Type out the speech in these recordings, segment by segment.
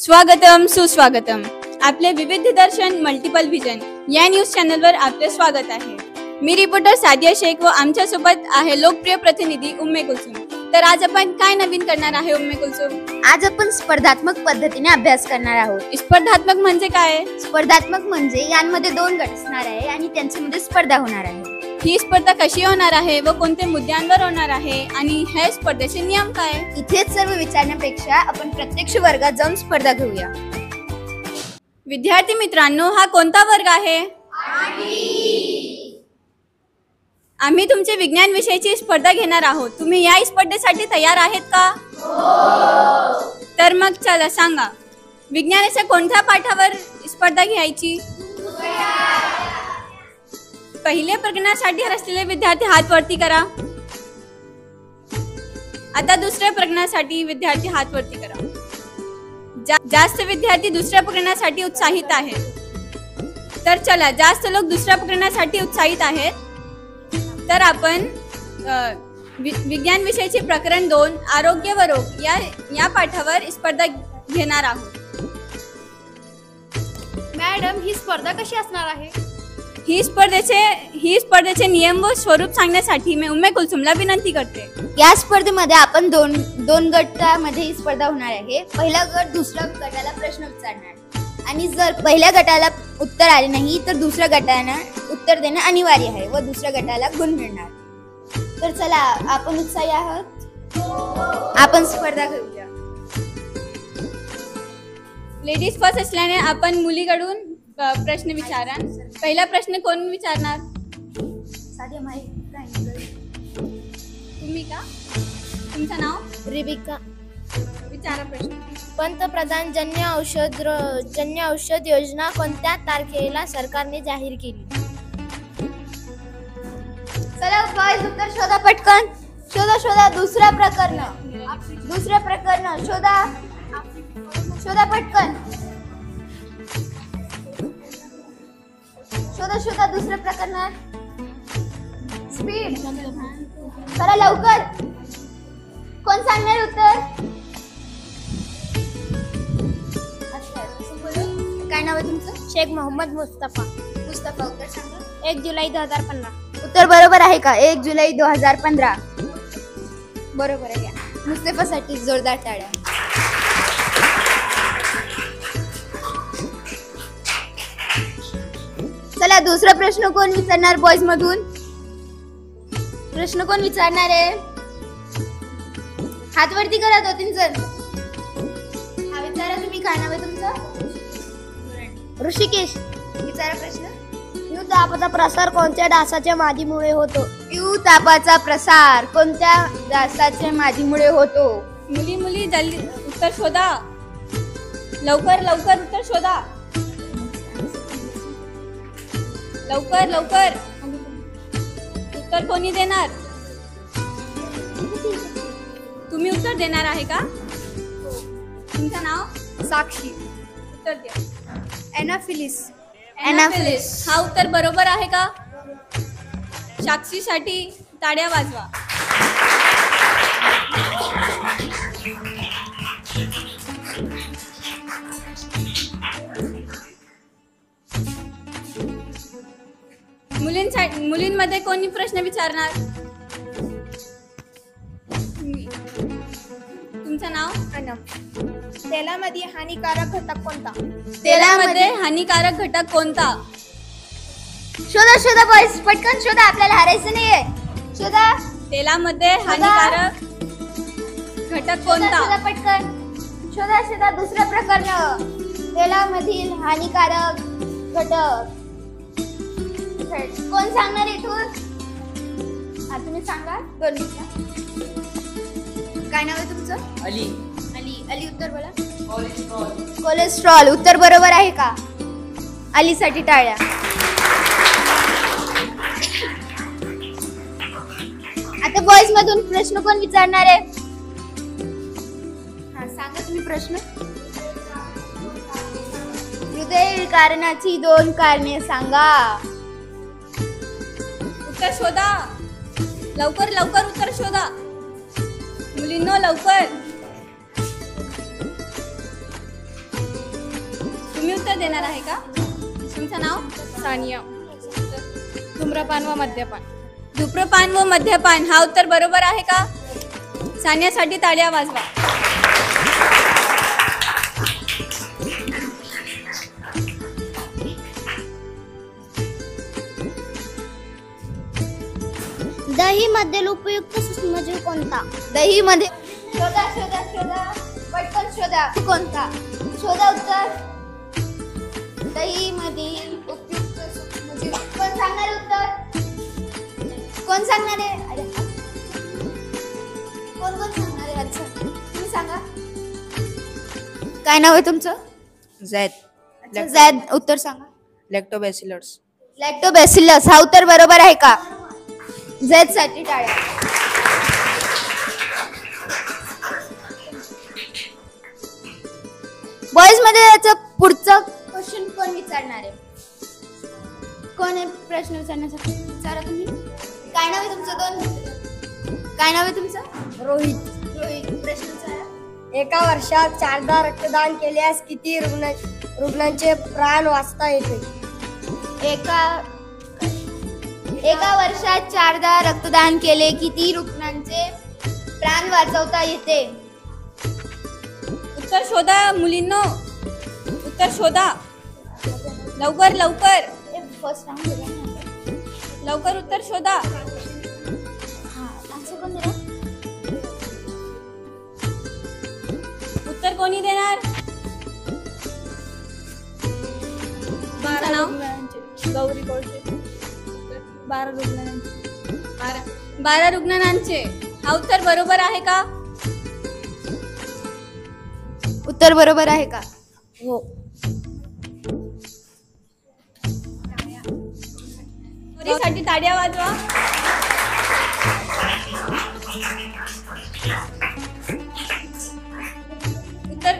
स्वागतम सुस्वागतम. आपले विविध दर्शन मल्टिपल व्हिजन या न्यूज चॅनलवर आपले स्वागत आहे. मी रिपोर्टर सादिया शेख व आमच्या सोबत आहे लोकप्रिय प्रतिनिधी उम्मे कुलसुम. तर आज आपण काय नवीन करणार आहे उम्मे कुलसुम? आज आपण स्पर्धात्मक पद्धतीने अभ्यास करणार आहोत. स्पर्धात्मक म्हणजे काय? स्पर्धात्मक म्हणजे यांमध्ये दोन गट असणार आहे आणि त्यांच्यामध्ये स्पर्धा होणार आहे. ही स्पर्धा कशी होणार आहे व कोणत्या मुद्द्यांवर होणार आहे आणि ह्या स्पर्धेचे नियम काय? इथेच सर्व विचारण्यापेक्षा आपण प्रत्यक्ष वर्गात जाऊन स्पर्धा घेऊया. विद्यार्थी मित्रांनो, हा कोणता वर्ग आहे? आम्ही तुमचे विज्ञान विषयाची स्पर्धा घेणार आहोत. तुम्ही या स्पर्धेसाठी तयार आहेत का? तर मग चला सांगा, विज्ञानाच्या कोणत्या पाठावर स्पर्धा घ्यायची? पहिल्या प्रकरणासाठी असलेले विद्यार्थी हात वरती करा. आता दुसऱ्या प्रकरणासाठी विद्यार्थी हात वरती करा. जास्त विद्यार्थी दुसऱ्या प्रकरणासाठी उत्साहित आहेत. तर चला, जास्त लोक दुसऱ्या प्रकरणासाठी उत्साहित आहेत. तर आपण विज्ञान विषयाचे प्रकरण 2 आरोग्य व रोग या पाठावर स्पर्धा घेणार आहोत. मॅडम, ही स्पर्धा कशी असणार आहे? ही स्पर्धेचे नियम व स्वरूप सांगण्यासाठी मी उम्मे कुलसुमला विनंती करते. या स्पर्धेमध्ये आपण दोन गटामध्ये ही स्पर्धा होणार आहे. पहिला गट दुसऱ्या गटाला प्रश्न विचारणार आणि जर पहिल्या गटाला उत्तर आले नाही तर दुसऱ्या गटाने उत्तर देणे अनिवार्य आहे व दुसऱ्या गटाला गुण मिळणार. तर चला, आपण उत्साही आहोत. आपण स्पर्धा घेऊया. लेडीज फर्स्ट असल्याने आपण मुलीकडून प्रश्न विचारा. पहिला प्रश्न कोण विचारणार? तुम्ही का? तुमचं नाव? रिबिका. विचारा प्रश्न. पंतप्रधान जन्य औषध योजना कोणत्या तारखेला सरकारने जाहीर केली? चला बॉयज, उत्तर शोधा पटकन. शोधा. दुसरा प्रकरण शोधा पटकन. शोधा दुसऱ्या प्रकरणात. स्पीड. चला लवकर. कोण सांगणार उत्तर? काय नाव आहे तुमचं? शेख मोहम्मद मुस्तफा. उत्तर सांगा. 1 जुलै 2015. उत्तर बरोबर आहे का? 1 जुलै 2015 बरोबर आहे. मुस्तफासाठी जोरदार टाळ्या. चला, दुसरा प्रश्न कोण विचारणार बॉयज मधून? प्रश्न कोण विचारणार आहे? हात वरती करा 2-3 जण. हा विचारा. तुम्ही काय नाव आहे तुमचं? ऋषिकेश. विचारा प्रश्न. तापाचा प्रसार कोणत्या डासाच्या मादीमुळे होतो? तापाचा प्रसार कोणत्या डासाच्या मादीमुळे होतो? मुली जल्दी उत्तर शोधा. लवकर उत्तर शोधा. लवकर. उत्तर कोणी देणार? तुम्ही उत्तर देणार आहे का? तुमचं नाव? साक्षी. उत्तर द्या. एनाफिलिस. हा उत्तर बरोबर आहे का? साक्षीसाठी टाळ्या वाजवा. मुलींमध्ये कोणी प्रश्न विचारणार? तुमचं नाव? तेलामध्ये हानिकारक घटक कोणता? तेलामध्ये हानिकारक घटक कोणता? शोधा बॉयज, पटकन शोधा. आपल्याला हारायचं नाहीये. शोधा. तेलामध्ये हानिकारक घटक कोणता? शोधा पटकन. शोधा. दुसरं प्रकरण. तेलामधील हानिकारक घटक कोण सांगणार इथून? तुम्ही सांगा. 2 मिनिटं. काय नाव आहे तुमचं? अली. उत्तर बोला. कोलेस्ट्रॉल. उत्तर बरोबर आहे का? अलीसाठी टाळ्या. आता बॉयज मधून प्रश्न कोण विचारणार आहे? सांगा तुम्ही प्रश्न. हृदय विकारणाची 2 कारणे सांगा. उत्तर शोधा. लवकर उत्तर शोधा. मुलींनो लवकर. तुम्ही उत्तर देणार आहे का? तुमचं नाव? सानिया. धूम्रपान व मद्यपान. धूम्रपान व मद्यपान हा उत्तर बरोबर आहे का? सानियासाठी टाळ्या वाजवा. दही मध्ये उपयुक्त सूक्ष्मजीव कोणता? दही मध्ये शोधा शोधा शोधा पटकन शोधा कोणता? शोधा उत्तर. दही मधील उपयुक्त सूक्ष्मजीव कोण सांगणार उत्तर? कोण सांगणार आहे? अरे कोण सांगणार आहे? अच्छा तुम्ही सांगा. काय नाव आहे तुमचं? झैद. अच्छा, झैद उत्तर सांगा. लॅक्टोबॅसिलस. लॅक्टोबॅसिलस हा उत्तर बरोबर आहे का? झैद साठी टाळ्या. बॉईज मध्ये याचं पुढचं क्वेश्चन कोण विचारणार आहे? कोण आहे प्रश्न विचारण्यासाठी? विचारा तुम्ही. काय नाव आहे तुमचं? काय नाव आहे तुमचं? रोहित. रोहित प्रश्न विचारा. एका वर्षात 4दा रक्तदान केल्यास किती रुग्णांचे प्राण वाचता येते? एका वर्षात 4दा रक्तदान केले किती रुग्णांचे प्राण वाचवता येते? उत्तर शोधा मुलींनो. उत्तर शोधा. लवकर लवकर फर्स्ट राऊंड लवकर उत्तर शोधा. उत्तर कोणी देणार? तुमचं नाव? गौरी कोळसे. 12 रुग्णांचे. 12 रुग्णांचे हा उत्तर बरोबर आहे का? उत्तर बरोबर आहे का? हो. साठी टाळ्या वाजवा. उत्तर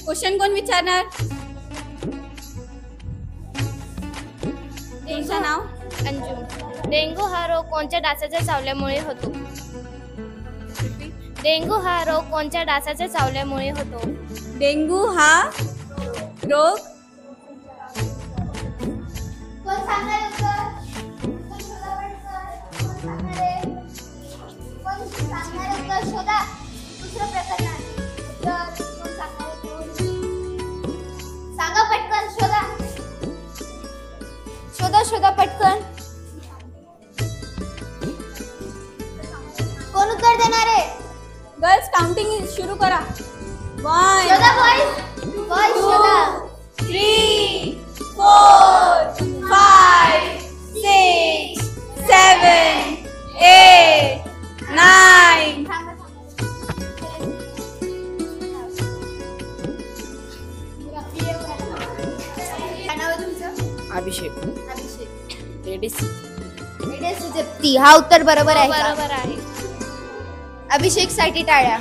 क्वेश्चन कोण विचारणार? तुमचं नाव? अंजू. डेंगू हा रोग कोणत्या डासाच्या चावल्यामुळे होतो? डेंगू हा रोग कोणत्या डासाच्या चावल्यामुळे होतो? डेंगू हा रोग कोण सांगणार उत्तर? कोण सांगणार उत्तर शोधा. दुसरं प्रकरण उत्तर कोण सांगणार उत्तर? सांगा पटकन. शोधा शोधा शोधा पटकन. कोण उत्तर देणार आहे? गर्ल्स काउंटिंग सुरू करा. 1 शोधा बॉईज. बॉईज शोधा. 3 4 5 6 7 8 9 काय नाव आहे तुमचं? अभिषेक. अभिषेक. लेडीज. जप्ती हा उत्तर बरोबर आहे का? बरोबर आहे. अभिषेक साठी टाळ्या.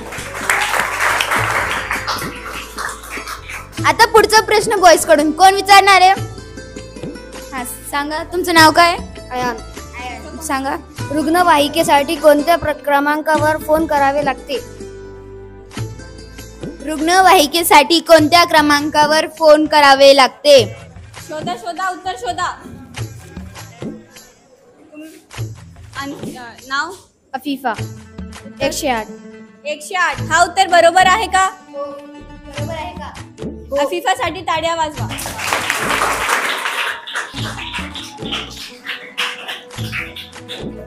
आता पुढचा प्रश्न बॉईज कडून कोण विचारणार आहे? हा सांगा. तुमचं नाव काय? अयान. सांगा. रुग्णवाहिकेसाठी कोणत्या क्रमांकावर फोन करावे लागते? रुग्णवाहिकेसाठी कोणत्या क्रमांकावर फोन करावे लागते? शोधा शोधा उत्तर शोधा. नाव? अफीफा. 108. 108 हा उत्तर बरोबर आहे का? बरोबर आहे का? अफीफा साठी टाळ्या वाजवा.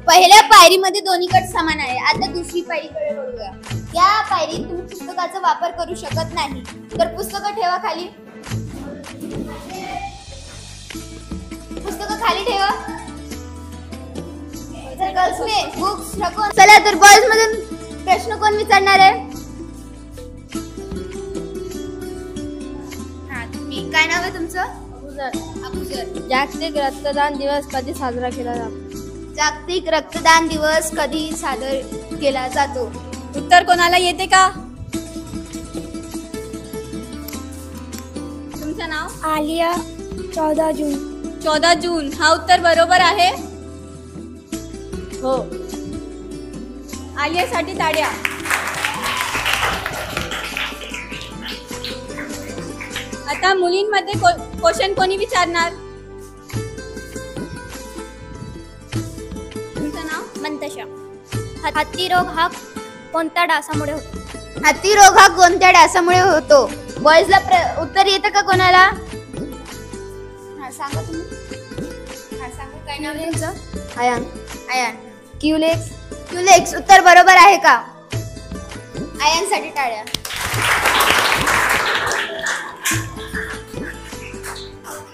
पहिल्या पायरीमध्ये दोन्ही गट समान आहे. आता दुसरी पायरीकडे वळूया. या पायरीत तुम्ही पुस्तकाचा वापर करू शकत नाही, तर पुस्तकं ठेवा खाली. पुस्तकं खाली ठेवा. गर्ल्स में बुक्स रखो. चला तर बॉयज मधून प्रश्न कोण विचारणार आहे? हा तुम्ही. काय नाव आहे तुमचं? अबुजर. जागतिक रक्तदान दिवस कधी साजरा केला जातो? जागतिक रक्तदान दिवस कधी साजरा केला जातो? उत्तर कोणाला येते का? तुमचं नाव? आलिया. 14 जून. 14 जून हा उत्तर बरोबर आहे. हो. आलियासाठी टाळ्या. आता मुलींमध्ये क्वेश्चन कोणी विचारणार? तुमचं नाव? मंतशा. हत्ती रोग हा कोणत्या डासामुळे होतो? हत्ती रोग हा कोणत्या डासामुळे होतो? बॉयजला उत्तर येतं का कोणाला? हा सांगा तुम्ही. हा सांगा, काय नाव आहे तुमचं? आयान. आयान. क्युलेक्स. क्युलेक्स उत्तर बरोबर आहे का? आयांसाठी टाळ्या.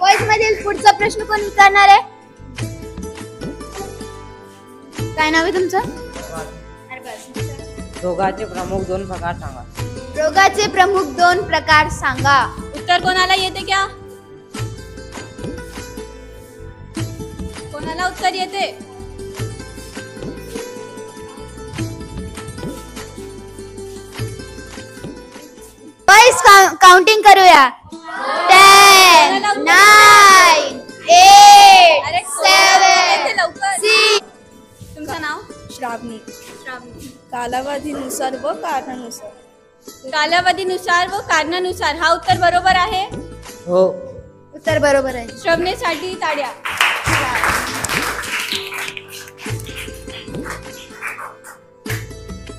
बॉयज मधील पुढचा प्रश्न कोण विचारणार आहे? काय नाव आहे तुमचं? रोगाचे प्रमुख 2 प्रकार सांगा. रोगाचे प्रमुख 2 प्रकार सांगा. उत्तर कोणाला येते क्या? कोणाला उत्तर येते? बॉयज काउंटिंग करूया. 10 9 8 अरे 7 लवकर. 6. तुमचं नाव? श्रावणी. श्रावणी. कालावधीनुसार व कारणानुसार. कालावधीनुसार व कारणानुसार हा उत्तर बरोबर आहे. हो. उत्तर बरोबर आहे. श्रवणेसाठी ताड्या.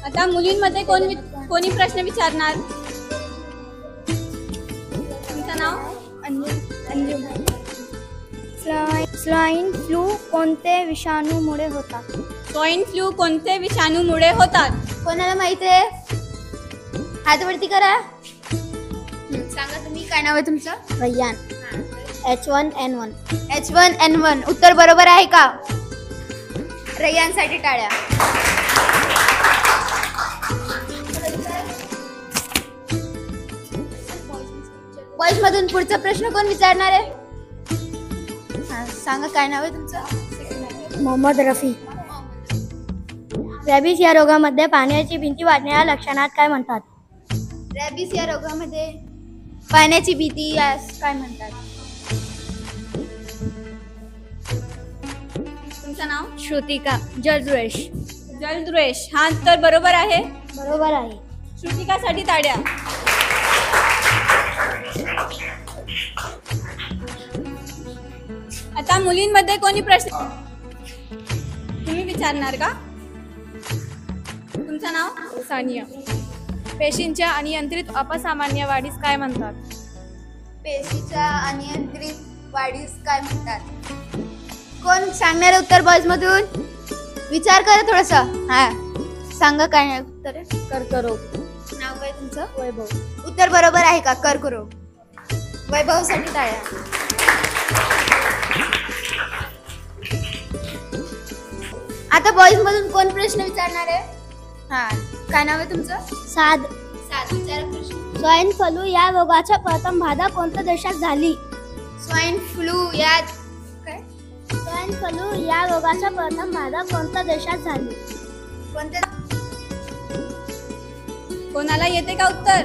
आता मुलींमध्ये कोणी प्रश्न विचारणार? तुमचं नाव? अंजुम. स्वाईन फ्लू कोणत्या विषाणूमुळे होतात? स्वाईन फ्लू कोणत्या विषाणूमुळे होतात? कोणाला माहिती आहे? हात वरती करा. सांगा तुम्ही, काय नाव आहे तुमचं? रय्यान. H1N1. H1N1 उत्तर बरोबर आहे का? रय्यानसाठी टाळ्या. बॉयज मधून पुढचा प्रश्न कोण विचारणार आहे? हा, सांगा, काय नाव आहे तुमचं? मोहम्मद रफी. रॅबिस या रोगामध्ये पाण्याची भिंती वाढण्याच्या लक्षणात काय म्हणतात? रॅबिस या रोगामध्ये पाण्याची भीती यास काय म्हणतात? तुमचं नाव? श्रुतिका. जलद्वेष. जलद्वेष हा उत्तर बरोबर आहे. बरोबर आहे. श्रुतिकासाठी ताड्या. आता मुलींमध्ये कोणी प्रश्न तुम्ही विचारणार का? तुमचं नाव? सानिया. पेशींच्या अनियंत्रित अपसामान्य वाढीस काय म्हणतात? पेशीच्या अनियंत्रित वाढीस काय म्हणतात? कोण सांगणार उत्तर बॉयज मधून? विचार करा थोडासा. हा सांगा, काय नाही उत्तर? कर्करोग. नाव काय तुमचं? वैभव. उत्तर बरोबर आहे का? कर्करोग. वैभवसाठी टाळ्या. आता बॉयज मधून कोण प्रश्न विचारणार आहे? हा, काय नाव आहे तुमचं? साध. सात विचारा प्रश्न. स्वाईन फ्लू या रोगाच्या प्रथम बाधा कोणत्या देशात झाली? स्वाईन फ्लू यात काय? स्वाईन फ्लू या रोगाच्या प्रथम बाधा कोणत्या देशात झाली? कोणत्या? कोणाला येते का उत्तर?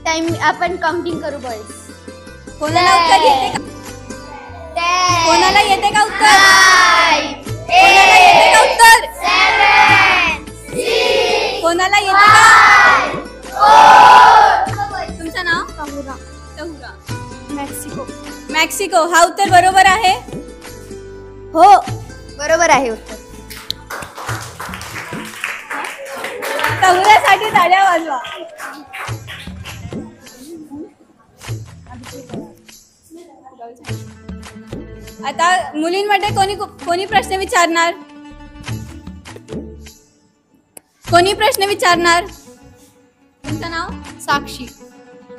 टाइम आपण काउंटिंग करू बॉयज. कोणाला उत्तर येते का? कोणाला येते का उत्तर? कोणाला येते का उत्तर? कोणाला येते का? तुमचं नाव? तहुरा. तहुरा. मेक्सिको. मेक्सिको हा उत्तर बरोबर आहे. हो बरोबर आहे उत्तर. तहुऱ्यासाठी ताळ्या वाजवा. आता मुलींमध्ये कोणी प्रश्न विचारणार? कोणी प्रश्न विचारणार? तुमचं नाव? साक्षी.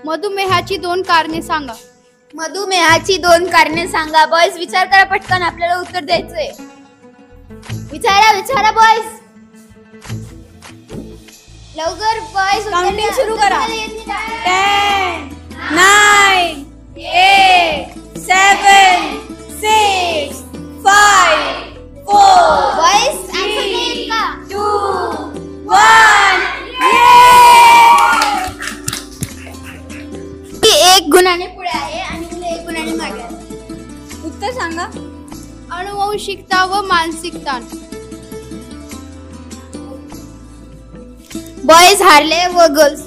मधुमेहाची 2 कारणे सांगा. मधुमेहाची 2 कारणे सांगा. बॉयज विचार करा पटकन, आपल्याला उत्तर द्यायचंय. विचारा बॉयज, लवकर बॉयज. काउंटिंग सुरू करा. 10 9 8 7 6 5 4 बॉयज 2 1 एक गुणाने पुढे आहे आणि मुलं 1 गुणाने मागे आहे. उत्तर सांगा. अनुवंशिकता व मानसिकता. बॉयज हारले व गर्ल्स